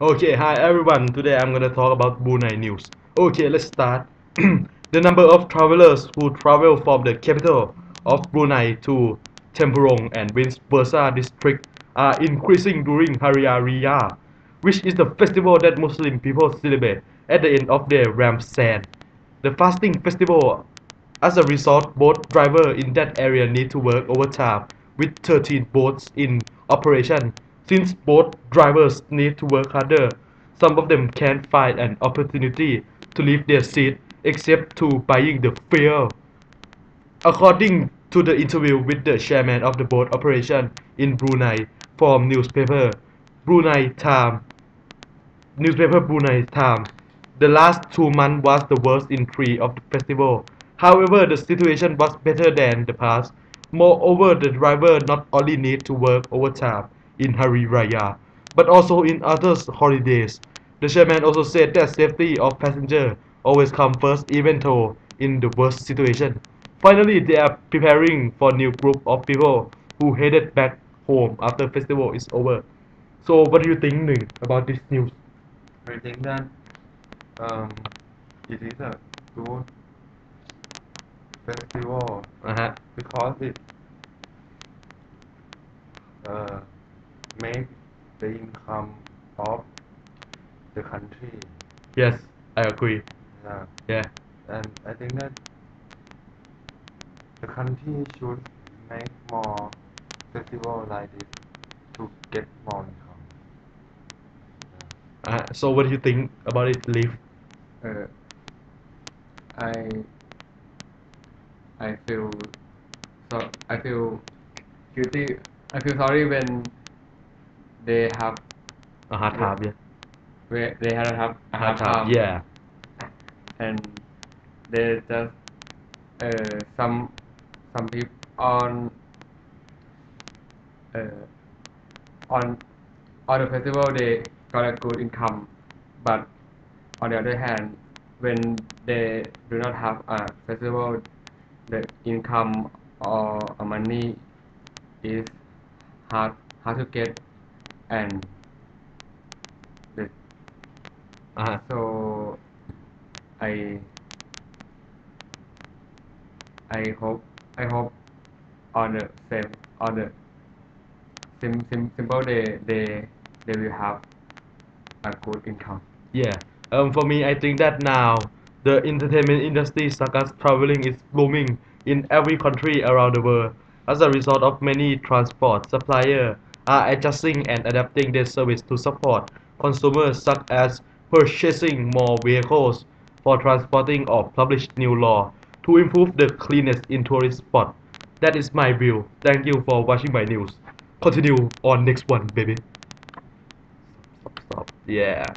Okay, hi everyone. Today I'm gonna talk about Brunei news. Okay, let's start. The number of travelers who travel from the capital of Brunei to Tempurong and Wins Bursa district are increasing during Hari Raya, which is the festival that Muslim people celebrate at the end of their Ramzan, the fasting festival. As a result, boat drivers in that area need to work overtime with 13 boats in operation. Since boat drivers need to work harder, some of them can't find an opportunity to leave their seat except to buying the fuel. According to the interview with the chairman of the boat operation in Brunei from Brunei Time, newspaper Brunei Times. The last 2 months was the worst in three of the festival. However, the situation was better than the past. Moreover, the driver not only need to work overtime in Hari Raya, but also in other holidays. The chairman also said that safety of passenger always come first, even though in the worst situation. Finally, they are preparing for new group of people who headed back home after festival is over. So, what do you think, Ning, about this news? I think that um, it is a good festival Uh-huh. because it uh, makes the income of the country. Yes, I agree. Yeah. Yeah. And I think that the country should make more festival like this to get more income. So, what do you think about it, Leaf? Uh, I I feel I feel guilty. I feel sorry when they have A hard time, yeah. where they had a Hard hard time, time yeah. and they just some people uh, on on the festival they got a good income, but on the other hand, when they do not have a festival, the income or money is hard hard to get, and the, Uh-huh. so I I hope on the same on the simple they will have a good income. Yeah. For me, I think that now the entertainment industry, such as traveling, is booming in every country around the world. As a result of many transport suppliers are adjusting and adapting their service to support consumers, such as purchasing more vehicles for transporting or publish new law to improve the cleanliness in tourist spots. That is my view. Thank you for watching my news. Continue on next one, baby. Stop. Yeah.